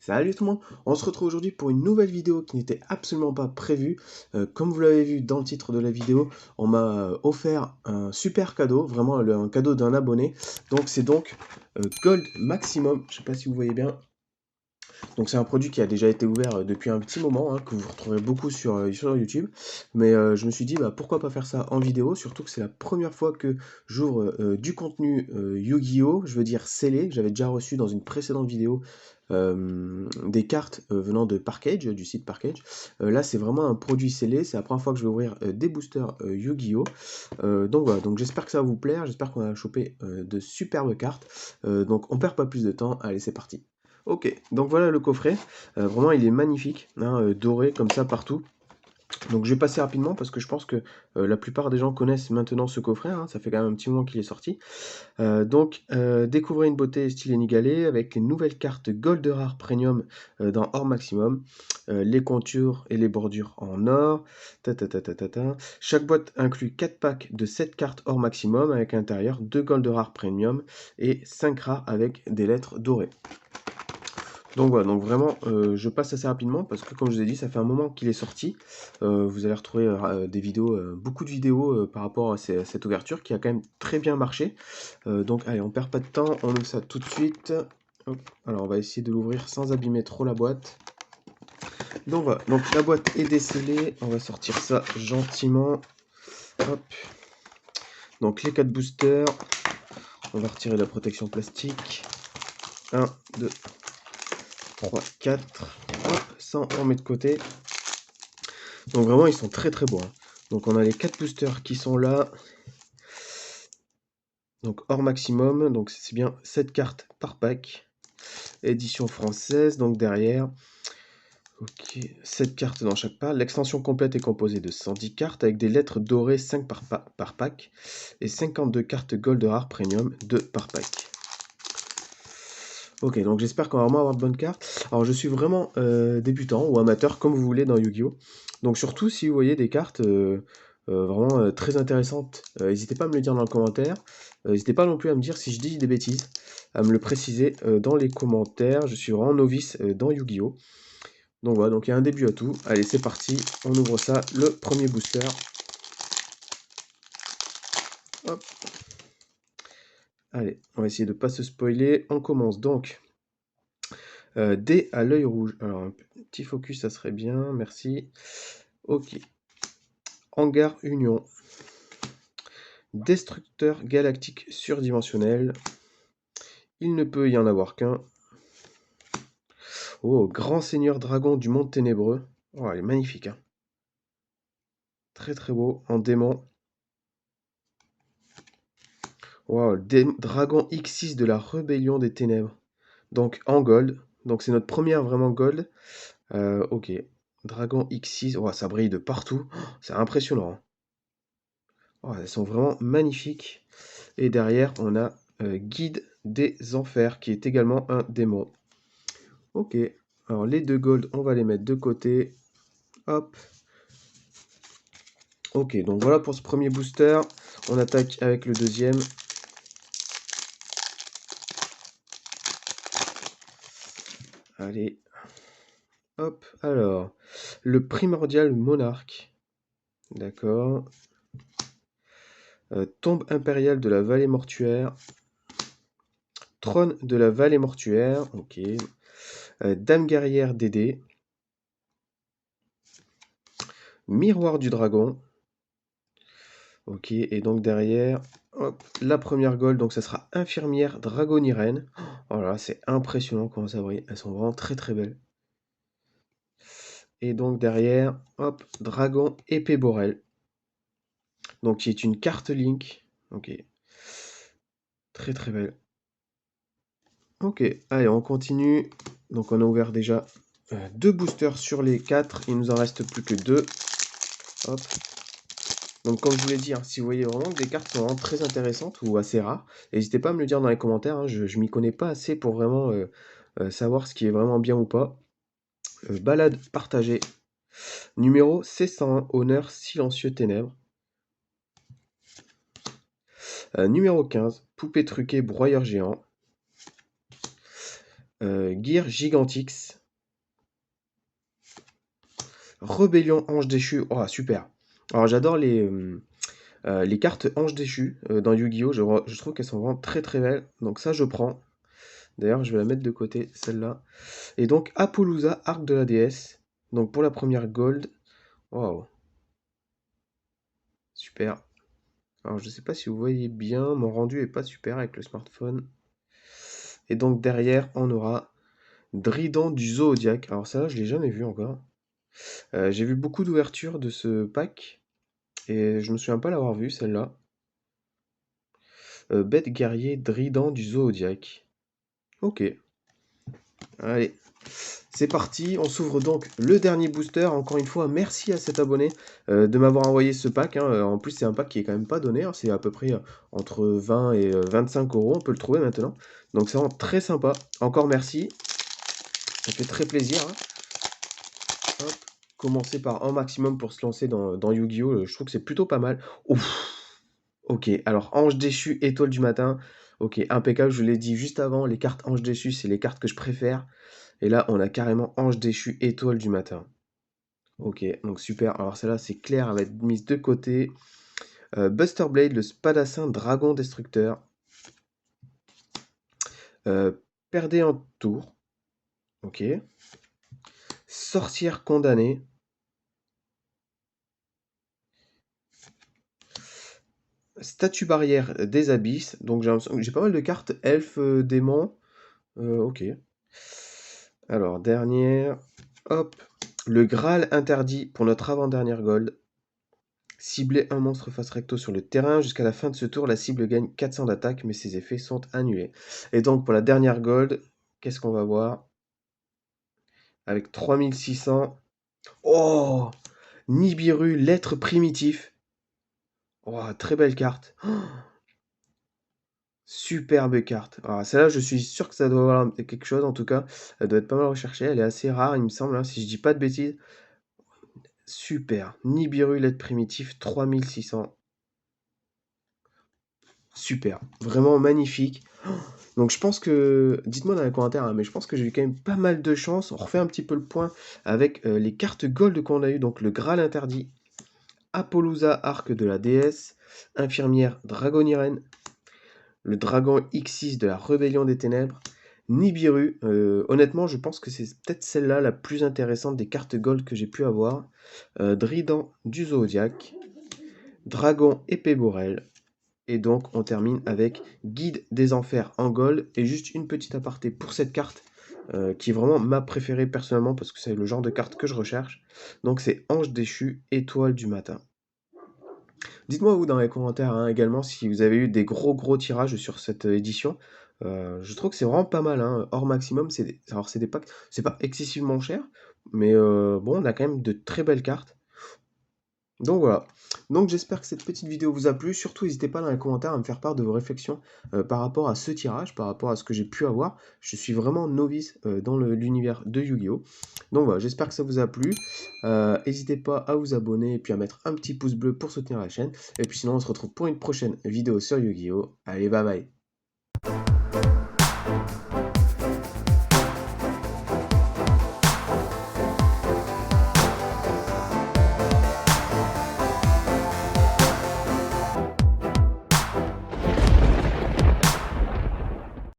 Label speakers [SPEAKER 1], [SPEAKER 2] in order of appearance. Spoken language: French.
[SPEAKER 1] Salut tout le monde, on se retrouve aujourd'hui pour une nouvelle vidéo qui n'était absolument pas prévue. Comme vous l'avez vu dans le titre de la vidéo, on m'a offert un super cadeau, vraiment un cadeau d'un abonné. Donc c'est donc Gold Maximum, je sais pas si vous voyez bien. Donc c'est un produit qui a déjà été ouvert depuis un petit moment, hein, que vous retrouverez beaucoup sur YouTube. Mais je me suis dit, bah, pourquoi pas faire ça en vidéo, surtout que c'est la première fois que j'ouvre du contenu Yu-Gi-Oh! Je veux dire scellé. J'avais déjà reçu dans une précédente vidéo des cartes venant de Parkage, du site Parkage. Là, c'est vraiment un produit scellé. C'est la première fois que je vais ouvrir des boosters Yu-Gi-Oh! Donc voilà, donc j'espère que ça va vous plaire. J'espère qu'on va choper de superbes cartes. Donc on perd pas plus de temps. Allez, c'est parti. Ok, donc voilà le coffret. Vraiment, il est magnifique, hein, doré comme ça partout. Donc je vais passer rapidement parce que je pense que la plupart des gens connaissent maintenant ce coffret, hein, ça fait quand même un petit moment qu'il est sorti. Découvrez une beauté style inégalé avec les nouvelles cartes Gold Rare Premium dans Or Maximum, les contures et les bordures en or. Chaque boîte inclut 4 packs de 7 cartes Or Maximum avec à l'intérieur 2 Gold Rare Premium et 5 rares avec des lettres dorées. Donc voilà, donc vraiment, je passe assez rapidement parce que comme je vous ai dit, ça fait un moment qu'il est sorti. Vous allez retrouver des vidéos, beaucoup de vidéos par rapport à cette ouverture qui a quand même très bien marché. Donc allez, on perd pas de temps, on ouvre ça tout de suite. Hop. Alors on va essayer de l'ouvrir sans abîmer trop la boîte. Donc voilà, donc la boîte est décellée, on va sortir ça gentiment. Hop. Donc les 4 boosters, on va retirer la protection plastique. 1, 2, 3, 4. Hop, ça on met de côté. Donc vraiment, ils sont très très beaux, hein. Donc on a les 4 boosters qui sont là. Donc hors maximum, donc c'est bien 7 cartes par pack. Édition française, donc derrière. Ok, 7 cartes dans chaque pack. L'extension complète est composée de 110 cartes avec des lettres dorées 5 par pack et 52 cartes Gold Rare Premium 2 par pack. Ok, donc j'espère qu'on va vraiment avoir de bonnes cartes. Alors je suis vraiment débutant ou amateur, comme vous voulez dans Yu-Gi-Oh! Donc surtout si vous voyez des cartes vraiment très intéressantes, n'hésitez pas à me le dire dans le commentaire. N'hésitez pas non plus à me dire si je dis des bêtises, à me le préciser dans les commentaires. Je suis vraiment novice dans Yu-Gi-Oh! Donc voilà, donc il y a un début à tout. Allez, c'est parti, on ouvre ça, le premier booster. Hop. Allez, on va essayer de ne pas se spoiler. On commence donc. D à l'œil rouge. Alors, un petit focus, ça serait bien, merci. Ok. Hangar Union. Destructeur galactique surdimensionnel. Il ne peut y en avoir qu'un. Oh, grand seigneur dragon du monde ténébreux. Oh, elle est magnifique, hein. Très très beau, en démon. Wow, dragon X6 de la rébellion des ténèbres. Donc en gold. Donc c'est notre première vraiment gold. Ok. Dragon X6. Oh, ça brille de partout. Oh, c'est impressionnant, hein. Oh, elles sont vraiment magnifiques. Et derrière, on a Guide des Enfers, qui est également un démon. Ok. Alors les deux gold, on va les mettre de côté. Hop. Ok, donc voilà pour ce premier booster. On attaque avec le deuxième. Allez. Hop. Alors, le primordial monarque. D'accord. Tombe impériale de la vallée mortuaire. Trône de la vallée mortuaire. Ok. Dame guerrière Dédé. Miroir du dragon. Ok, et donc derrière, hop, la première gold, donc ça sera infirmière dragonirène. Oh là là, c'est impressionnant comment ça brille. Elles sont vraiment très très belles. Et donc derrière, hop, dragon épée Borel. Donc qui est une carte Link. Ok, très très belle. Ok, allez, on continue. Donc on a ouvert déjà 2 boosters sur les 4. Il nous en reste plus que 2. Hop. Donc comme je vous l'ai dit, hein, si vous voyez vraiment que des cartes sont vraiment très intéressantes ou assez rares, n'hésitez pas à me le dire dans les commentaires, hein, je m'y connais pas assez pour vraiment savoir ce qui est vraiment bien ou pas. Balade partagée. Numéro C101, honneur silencieux ténèbres. Numéro 15, poupée truquée broyeur géant. Gear Gigantix. Rébellion Ange Déchu. Oh, super. Alors, j'adore les cartes Ange Déchu dans Yu-Gi-Oh! Je trouve qu'elles sont vraiment très très belles. Donc, ça, je prends. D'ailleurs, je vais la mettre de côté, celle-là. Et donc, Apollousa, Arc de la déesse. Donc, pour la première gold. Waouh. Super. Alors, je sais pas si vous voyez bien. Mon rendu est pas super avec le smartphone. Et donc, derrière, on aura Drident du Zoodiac. Alors, ça, je l'ai jamais vu encore. J'ai vu beaucoup d'ouvertures de ce pack. Et je me souviens pas l'avoir vu, celle-là. Bête guerrier Drident du Zoodiac. Ok. Allez. C'est parti, on s'ouvre donc le dernier booster. Encore une fois, merci à cet abonné de m'avoir envoyé ce pack, hein. En plus, c'est un pack qui est quand même pas donné, hein. C'est à peu près entre 20 et 25 euros. On peut le trouver maintenant. Donc, c'est vraiment très sympa. Encore merci. Ça fait très plaisir, hein. Hop. Commencer par un maximum pour se lancer dans Yu-Gi-Oh! Je trouve que c'est plutôt pas mal. Ouf. Ok, alors Ange déchu, étoile du matin. Ok, impeccable, je l'ai dit juste avant, les cartes Ange déchu, c'est les cartes que je préfère. Et là, on a carrément Ange déchu, étoile du matin. Ok, donc super. Alors celle-là, c'est clair, elle va être mise de côté. Buster Blade, le spadassin dragon destructeur. Euh, Perdez un tour. Ok. Sorcière condamnée. Statue barrière des abysses. Donc j'ai pas mal de cartes elfes, démons. Ok. Alors, dernière. Hop. Le Graal interdit pour notre avant-dernière gold. Cibler un monstre face recto sur le terrain. Jusqu'à la fin de ce tour, la cible gagne 400 d'attaque, mais ses effets sont annulés. Et donc, pour la dernière gold, qu'est-ce qu'on va voir? Avec 3600. Oh! Nibiru, l'être primitif. Oh, très belle carte. Oh, superbe carte. Alors, celle-là, je suis sûr que ça doit avoir quelque chose, en tout cas. Elle doit être pas mal recherchée. Elle est assez rare, il me semble, hein, si je dis pas de bêtises. Super. Nibiru, l'être primitif, 3600. Super. Vraiment magnifique. Donc je pense que, dites-moi dans les commentaires, hein, mais je pense que j'ai eu quand même pas mal de chance. On refait un petit peu le point avec les cartes gold qu'on a eu. Donc le Graal interdit, Apollousa, arc de la déesse, infirmière Dragoniren, le dragon X6 de la rébellion des ténèbres, Nibiru. Honnêtement, je pense que c'est peut-être celle-là la plus intéressante des cartes gold que j'ai pu avoir. Drident du Zodiac, dragon épée Borel. Et donc, on termine avec Guide des Enfers en gold. Et juste une petite aparté pour cette carte, qui est vraiment ma préférée personnellement, parce que c'est le genre de carte que je recherche. Donc, c'est Ange déchu, étoile du matin. Dites-moi vous dans les commentaires, hein, également si vous avez eu des gros tirages sur cette édition. Je trouve que c'est vraiment pas mal, hein. Hors maximum, alors c'est des packs, c'est pas excessivement cher, mais bon, on a quand même de très belles cartes. Donc voilà. Donc j'espère que cette petite vidéo vous a plu. Surtout, n'hésitez pas dans les commentaires à me faire part de vos réflexions par rapport à ce tirage, par rapport à ce que j'ai pu avoir. Je suis vraiment novice dans l'univers de Yu-Gi-Oh! Donc voilà, j'espère que ça vous a plu. N'hésitez pas à vous abonner et puis à mettre un petit pouce bleu pour soutenir la chaîne. Et puis sinon, on se retrouve pour une prochaine vidéo sur Yu-Gi-Oh! Allez, bye bye!